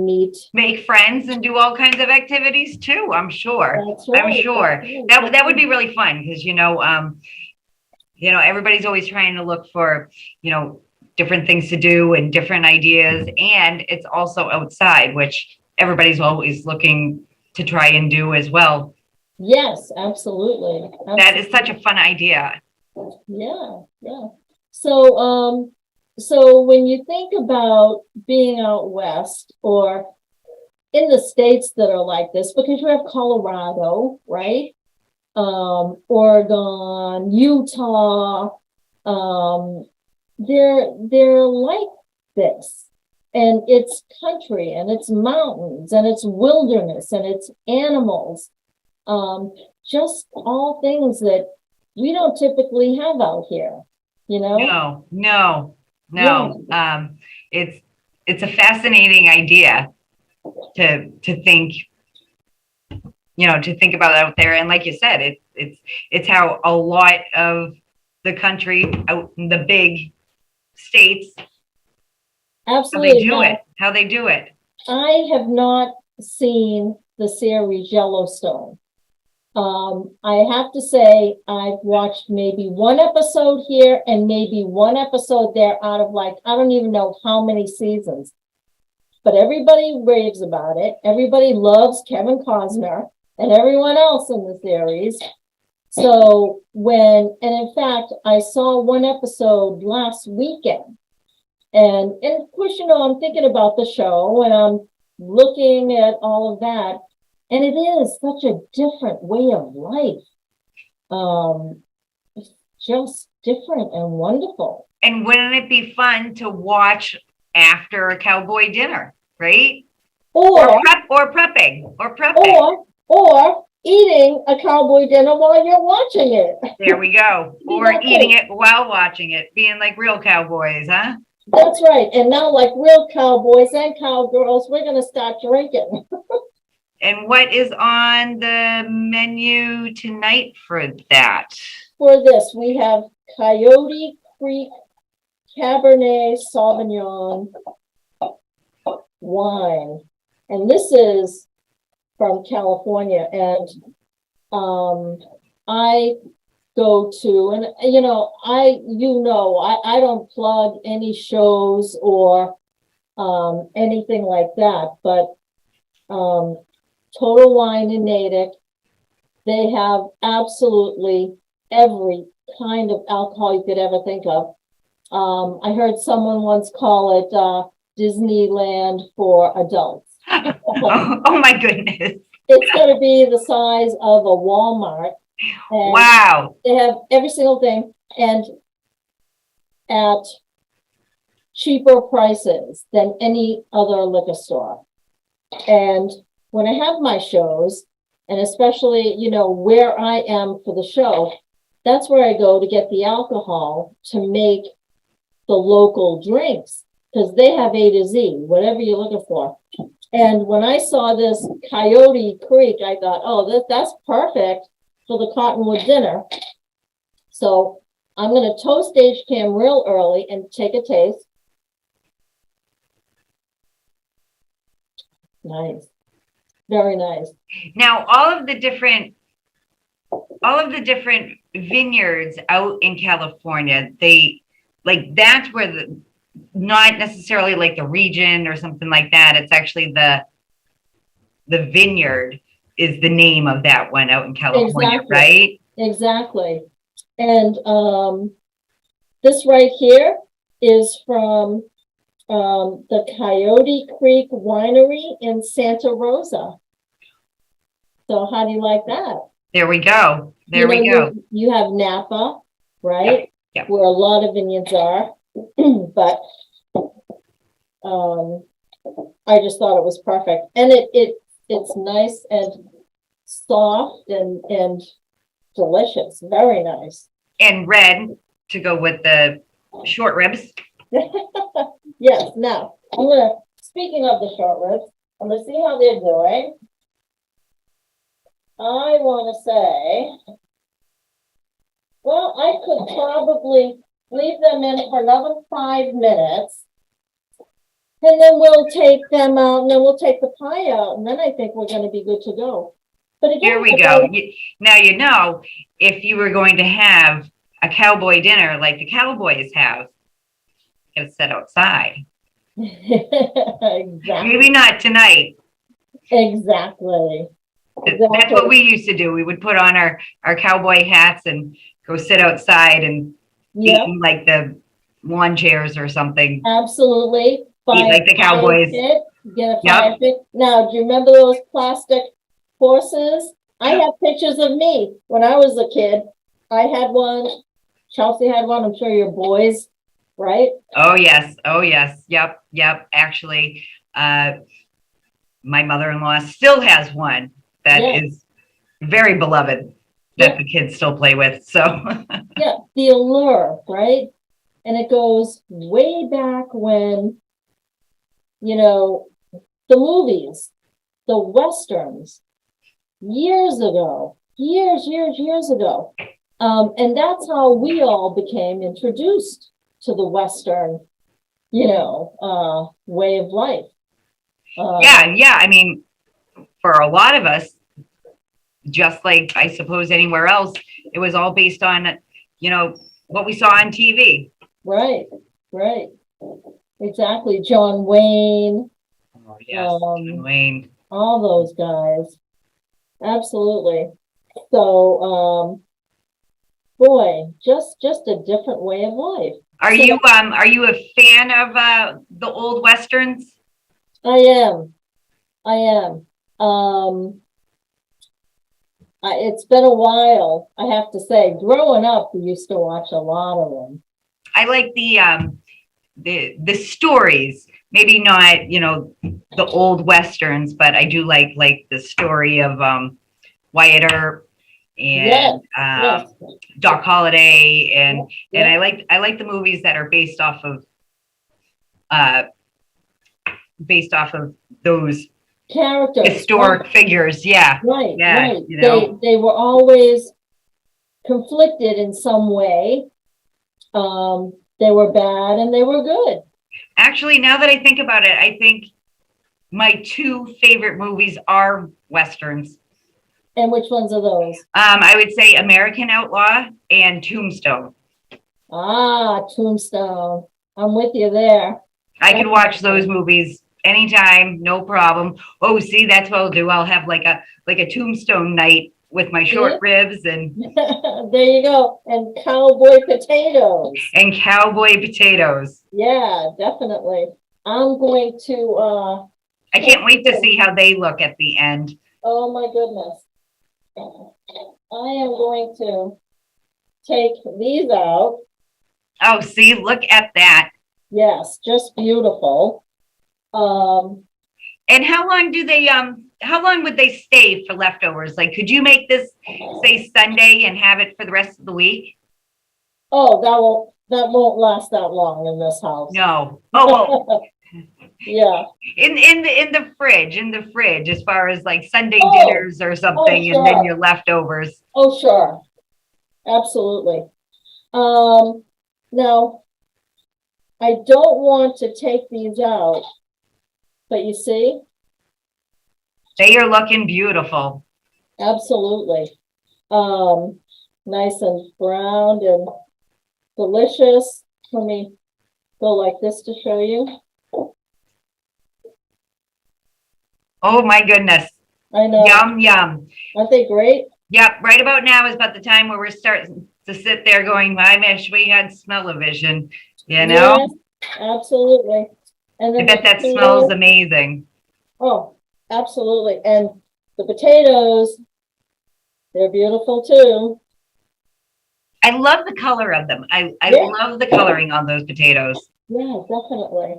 Speaker 4: meet.
Speaker 5: Make friends and do all kinds of activities too, I'm sure.
Speaker 4: That's right.
Speaker 5: I'm sure. That would be really fun because, everybody's always trying to look for, different things to do and different ideas. And it's also outside, which everybody's always looking to try and do as well.
Speaker 4: Yes, absolutely.
Speaker 5: That is such a fun idea.
Speaker 4: Yeah. So when you think about being out west or in the states that are like this, because you have Colorado, right? Oregon, Utah, they're like this, and it's country, and it's mountains, and it's wilderness, and it's animals, just all things that we don't typically have out here,
Speaker 5: No.
Speaker 4: Yeah.
Speaker 5: It's a fascinating idea to think, to think about out there. And like you said, it's how a lot of the country out in the big states,
Speaker 4: Absolutely.
Speaker 5: how they do it.
Speaker 4: I have not seen the series Yellowstone. I have to say I've watched maybe one episode here and maybe one episode there out of I don't even know how many seasons. But everybody raves about it. Everybody loves Kevin Costner and everyone else in the series. So and in fact, I saw one episode last weekend. And of course, I'm thinking about the show and I'm looking at all of that. And it is such a different way of life. It's just different and wonderful.
Speaker 5: And wouldn't it be fun to watch after a cowboy dinner, right? Or prepping.
Speaker 4: Or eating a cowboy dinner while you're watching it.
Speaker 5: There we go. Or eating it while watching it, being like real cowboys, huh?
Speaker 4: That's right. And now, like real cowboys and cowgirls, we're going to start drinking.
Speaker 5: And what is on the menu tonight for that?
Speaker 4: For this, we have Coyote Creek Cabernet Sauvignon wine. And this is from California. And I go to, and I don't plug any shows or anything like that, but Total Wine in Natick, they have absolutely every kind of alcohol you could ever think of. I heard someone once call it Disneyland for adults.
Speaker 5: Oh my goodness.
Speaker 4: It's going to be the size of a Walmart. And
Speaker 5: wow.
Speaker 4: They have every single thing, and at cheaper prices than any other liquor store. And when I have my shows, and especially, where I am for the show, that's where I go to get the alcohol to make the local drinks, because they have A to Z, whatever you're looking for. And when I saw this Coyote Creek, I thought, oh, that's perfect for the Cottonwood dinner. So I'm going to toast HCAM real early and take a taste. Nice. Very nice.
Speaker 5: Now, all of the different vineyards out in California, that's where not necessarily like the region or something like that. It's actually the vineyard is the name of that one out in California,
Speaker 4: exactly.
Speaker 5: right?
Speaker 4: Exactly. And this right here is from the Coyote Creek Winery in Santa Rosa. So how do you like that?
Speaker 5: There we go. There we go.
Speaker 4: You have Napa, right?
Speaker 5: Yep.
Speaker 4: Where a lot of vineyards are, but I just thought it was perfect, and it's nice and soft and delicious, very nice.
Speaker 5: And red to go with the short ribs.
Speaker 4: Yes. Now speaking of the short ribs, I'm gonna see how they're doing. I want to say, well, I could probably leave them in for another 5 minutes. And then we'll take them out, and then we'll take the pie out, and then I think we're going to be good to go. But again,
Speaker 5: Here we go. Now, if you were going to have a cowboy dinner like the Cowboys have, you gotta sit outside.
Speaker 4: Exactly.
Speaker 5: Maybe not tonight.
Speaker 4: Exactly.
Speaker 5: That's what we used to do. We would put on our cowboy hats and go sit outside and eat in like the lawn chairs or something.
Speaker 4: Absolutely.
Speaker 5: Eat like the Cowboys.
Speaker 4: Get a fire pit. Now, do you remember those plastic horses? I have pictures of me when I was a kid. I had one. Chelsea had one. I'm sure your boys, right?
Speaker 5: Oh, yes. Oh, yes. Yep. Actually, my mother-in-law still has one that is very beloved that the kids still play with. So
Speaker 4: yeah, the allure, right? And it goes way back when, the movies, the Westerns, years ago. And that's how we all became introduced to the Western, way of life.
Speaker 5: Yeah. I mean, for a lot of us, just like I suppose anywhere else, it was all based on, what we saw on TV.
Speaker 4: Right. Exactly. John Wayne.
Speaker 5: Oh, yes, John Wayne.
Speaker 4: All those guys. Absolutely. So, boy, just a different way of life.
Speaker 5: Are you a fan of the old Westerns?
Speaker 4: I am. It's been a while, I have to say. Growing up, we used to watch a lot of them.
Speaker 5: I like the stories. Maybe not, the old Westerns, but I do like the story of Wyatt Earp and Doc Holliday, and I like the movies that are based off of those
Speaker 4: characters,
Speaker 5: historic figures.
Speaker 4: Right.
Speaker 5: You
Speaker 4: They were always conflicted in some way. They were bad and they were good.
Speaker 5: Actually, now that I think about it, I think my two favorite movies are Westerns.
Speaker 4: And which ones are those?
Speaker 5: I would say American Outlaw and Tombstone.
Speaker 4: Tombstone. I'm with you there.
Speaker 5: I can watch those movies anytime, no problem. Oh, see, that's what I'll do. I'll have like a Tombstone night with my short ribs and
Speaker 4: there you go. And Cowboy Potatoes. Yeah, definitely. I'm going to
Speaker 5: I can't wait to see how they look at the end.
Speaker 4: Oh my goodness. I am going to take these out.
Speaker 5: Oh, see, look at that.
Speaker 4: Yes, just beautiful.
Speaker 5: And how long would they stay for leftovers? Like, could you make this, say, Sunday and have it for the rest of the week?
Speaker 4: Oh, that won't last that long in this house.
Speaker 5: No. Oh, well.
Speaker 4: Yeah.
Speaker 5: In the fridge, as far as like Sunday dinners or something,
Speaker 4: sure.
Speaker 5: And then your leftovers.
Speaker 4: Oh, sure. Absolutely. Now, I don't want to take these out, but you see?
Speaker 5: They are looking beautiful.
Speaker 4: Absolutely. Nice and browned and delicious. Let me go like this to show you.
Speaker 5: Oh my goodness.
Speaker 4: I know.
Speaker 5: Yum, yum.
Speaker 4: Aren't they great?
Speaker 5: Yep. Right about now is about the time where we're starting to sit there going, I wish we had smell-o-vision, you know?
Speaker 4: Yes, absolutely. And
Speaker 5: I
Speaker 4: then
Speaker 5: bet
Speaker 4: the
Speaker 5: that smells
Speaker 4: potatoes-
Speaker 5: amazing.
Speaker 4: Oh, absolutely. And the potatoes, they're beautiful too.
Speaker 5: I love the color of them. I
Speaker 4: Yeah.
Speaker 5: love the coloring on those potatoes.
Speaker 4: Yeah, definitely.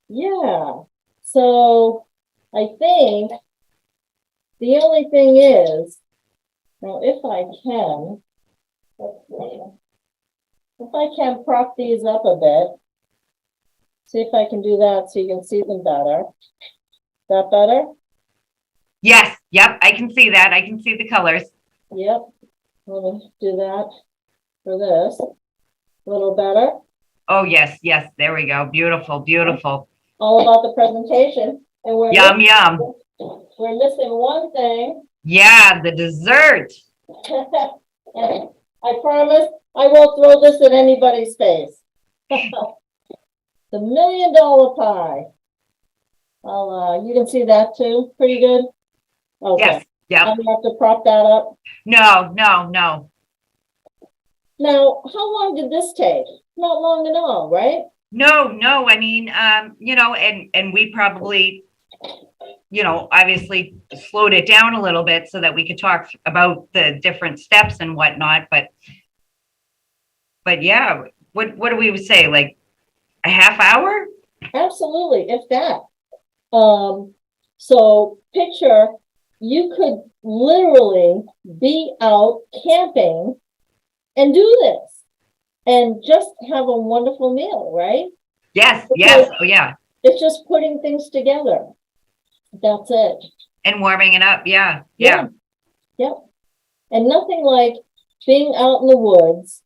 Speaker 4: Yeah. So I think the only thing is, now if I can, let's see, if I can prop these up a bit, see if I can do that so you can see them better. That better?
Speaker 5: Yes, yep, I can see that. I can see the colors.
Speaker 4: Yep. Let me do that for this. A little better.
Speaker 5: Oh, yes, yes, there we go. Beautiful, beautiful.
Speaker 4: All about the presentation. And
Speaker 5: Yum, yum.
Speaker 4: we're missing one thing.
Speaker 5: Yeah, the dessert.
Speaker 4: And I promise I won't throw this in anybody's face. The $1 million pie. You can see that too, pretty good? Okay.
Speaker 5: Yes, yep.
Speaker 4: I'm gonna have to prop that up.
Speaker 5: No, no, no.
Speaker 4: Now, how long did this take? Not long at all, right?
Speaker 5: No, no, I mean, you know, and we probably, you know, obviously slowed it down a little bit so that we could talk about the different steps and whatnot, but yeah, what do we say, like a half hour?
Speaker 4: Absolutely, if that. So picture you could literally be out camping and do this and just have a wonderful meal, right?
Speaker 5: Yes, yes, oh yeah.
Speaker 4: It's just putting things together. That's it.
Speaker 5: And warming it up, yeah, yeah.
Speaker 4: Yep. And nothing like being out in the woods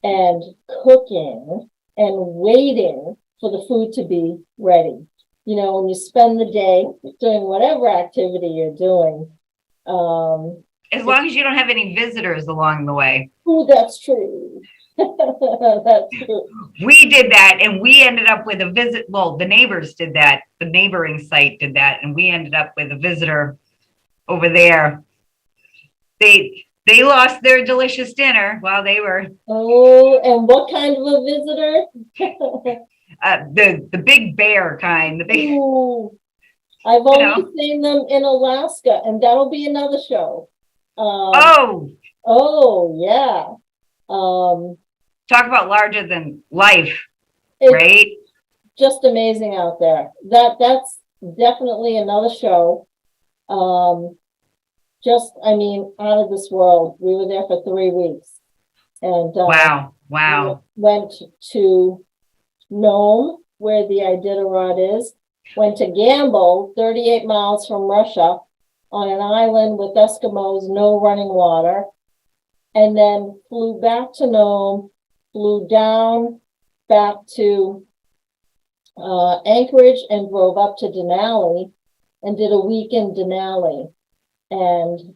Speaker 4: and cooking and waiting for the food to be ready. You know, when you spend the day doing whatever activity you're doing.
Speaker 5: As long as you don't have any visitors along the way.
Speaker 4: Oh, that's true. That's true.
Speaker 5: We did that and we ended up with a visit. Well, the neighbors did that. The neighboring site did that. And we ended up with a visitor over there. They lost their delicious dinner while they were.
Speaker 4: Oh, and what kind of a visitor?
Speaker 5: The big bear kind, the big.
Speaker 4: Ooh, I've only seen them in Alaska, and that'll be another show. Oh yeah.
Speaker 5: Talk about larger than life,
Speaker 4: It's
Speaker 5: right?
Speaker 4: just amazing out there. That's definitely another show. I mean, out of this world. We were there for 3 weeks, and
Speaker 5: Wow.
Speaker 4: we went to Nome, where the Iditarod is. Went to Gamble, 38 miles from Russia, on an island with Eskimos, no running water, and then flew back to Nome, flew down back to Anchorage and drove up to Denali and did a week in Denali, and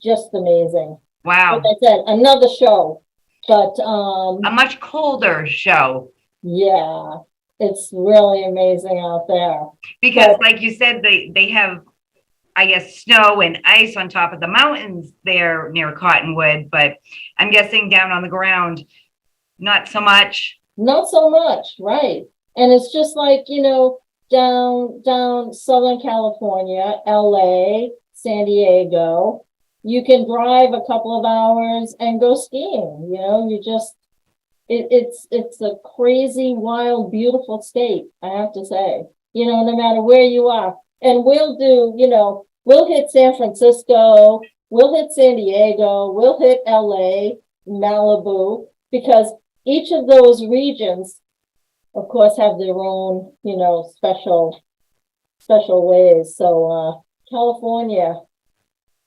Speaker 4: just amazing.
Speaker 5: Wow.
Speaker 4: Like I said, another show, but
Speaker 5: A much colder show.
Speaker 4: yeah, it's really amazing out there.
Speaker 5: Because like you said, they have, I guess, snow and ice on top of the mountains there near Cottonwood, but I'm guessing down on the ground, not so much.
Speaker 4: Not so much, right? And it's just like, you know, down Southern California, LA, San Diego, you can drive a couple of hours and go skiing. You know, you just it's a crazy, wild, beautiful state, I have to say. You know, no matter where you are. And we'll do, you know, we'll hit San Francisco, we'll hit San Diego, we'll hit LA, Malibu, because each of those regions, of course, have their own, you know, special ways. So California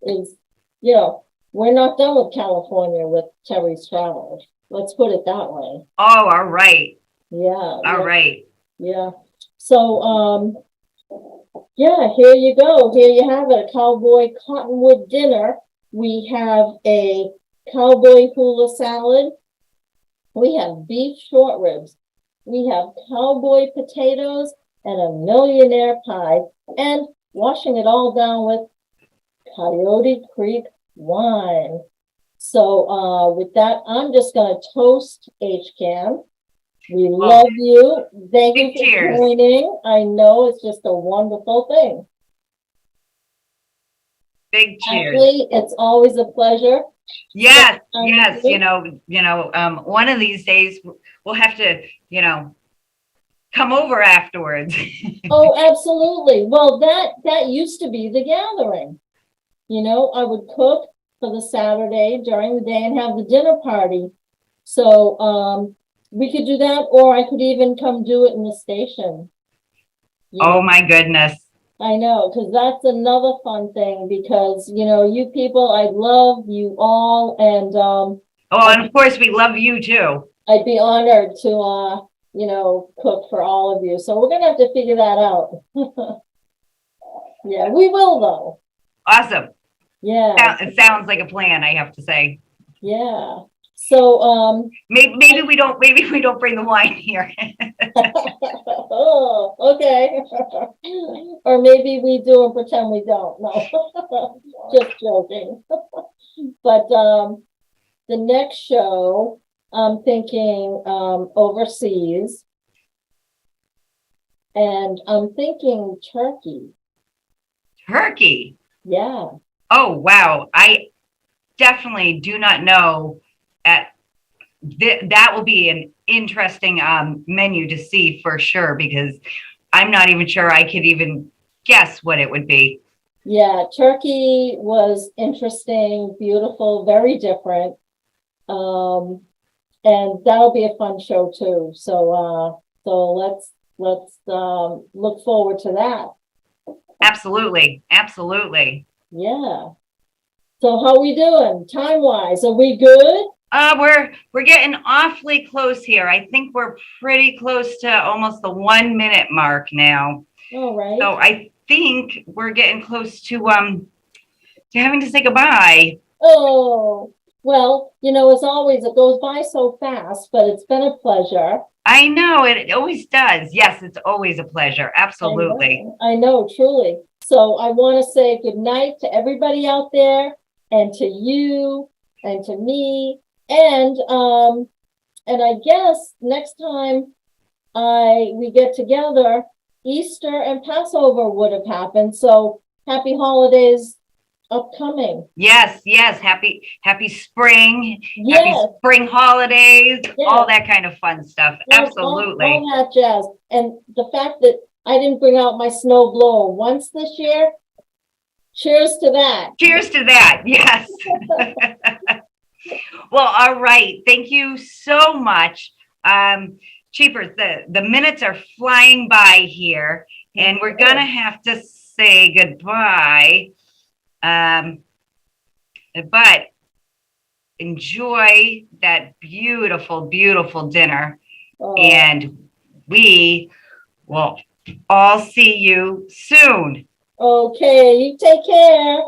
Speaker 4: is, you know, we're not done with California with Terry's Travels. Let's put it that way.
Speaker 5: Oh, all right.
Speaker 4: Yeah.
Speaker 5: All right.
Speaker 4: Yeah. So, yeah, here you go. Here you have it, a Cowboy Cottonwood dinner. We have a Cowboy Hula salad. We have beef short ribs. We have Cowboy potatoes and a Millionaire Pie. And washing it all down with Coyote Creek wine. So, with that, I'm just gonna toast HCAM. We love you. Thank you
Speaker 5: Big
Speaker 4: for
Speaker 5: cheers.
Speaker 4: joining. I know it's just a wonderful thing.
Speaker 5: Big cheers.
Speaker 4: Ashley, it's always a pleasure.
Speaker 5: Yes,
Speaker 4: Um,
Speaker 5: yes. One of these days we'll have to, come over afterwards.
Speaker 4: Oh, absolutely. Well, that used to be the gathering. I would cook for the Saturday during the day and have the dinner party. So, we could do that, or I could even come do it in the station.
Speaker 5: Oh my goodness.
Speaker 4: I know, because that's another fun thing, because, you people, I love you all, and
Speaker 5: Oh, and of course we love you too.
Speaker 4: I'd be honored to, cook for all of you. So we're gonna have to figure that out. Yeah, we will though.
Speaker 5: Awesome.
Speaker 4: Yeah,
Speaker 5: It sounds like a plan, I have to say.
Speaker 4: yeah. So,
Speaker 5: Maybe we don't bring the wine here.
Speaker 4: oh, okay. Or maybe we do and pretend we don't. No, just joking. But the next show, I'm thinking overseas. And I'm thinking turkey.
Speaker 5: Turkey.
Speaker 4: Yeah.
Speaker 5: Oh, wow. I definitely do not know that will be an interesting menu to see for sure, because I'm not even sure I could even guess what it would be.
Speaker 4: Yeah, turkey was interesting, beautiful, very different. And that'll be a fun show too. So let's look forward to that.
Speaker 5: Absolutely. Absolutely.
Speaker 4: Yeah. So how we doing time-wise? Are we good?
Speaker 5: We're getting awfully close here. I think we're pretty close to almost the 1 minute mark now.
Speaker 4: All right.
Speaker 5: So I think we're getting close to having to say goodbye.
Speaker 4: Oh, well, as always, it goes by so fast, but it's been a pleasure.
Speaker 5: I know it always does. Yes, it's always a pleasure. Absolutely.
Speaker 4: I know, truly. So I want to say good night to everybody out there, and to you, and to me, and I guess next time we get together, Easter and Passover would have happened. So happy holidays upcoming.
Speaker 5: Yes, yes. Happy spring.
Speaker 4: Yes.
Speaker 5: Happy spring holidays.
Speaker 4: Yes.
Speaker 5: All that kind of fun stuff.
Speaker 4: Yes,
Speaker 5: Absolutely.
Speaker 4: all that jazz. And the fact that I didn't bring out my snow blower once this year, cheers to that.
Speaker 5: Cheers to that. Yes. Well, all right. Thank you so much. Cheapers, the minutes are flying by here, and we're gonna have to say goodbye. But enjoy that beautiful, beautiful dinner.
Speaker 4: Oh.
Speaker 5: And we will all see you soon.
Speaker 4: Okay, you take care.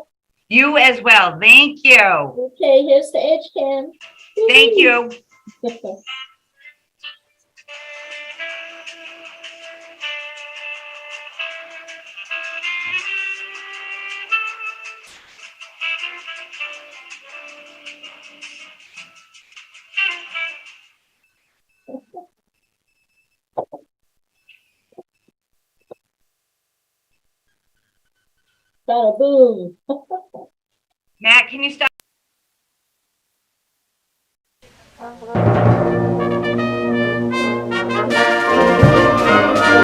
Speaker 5: You as well. Thank you.
Speaker 4: Okay, here's the HCAM.
Speaker 5: Thank you.
Speaker 4: Bada boom.
Speaker 5: Matt, can you stop?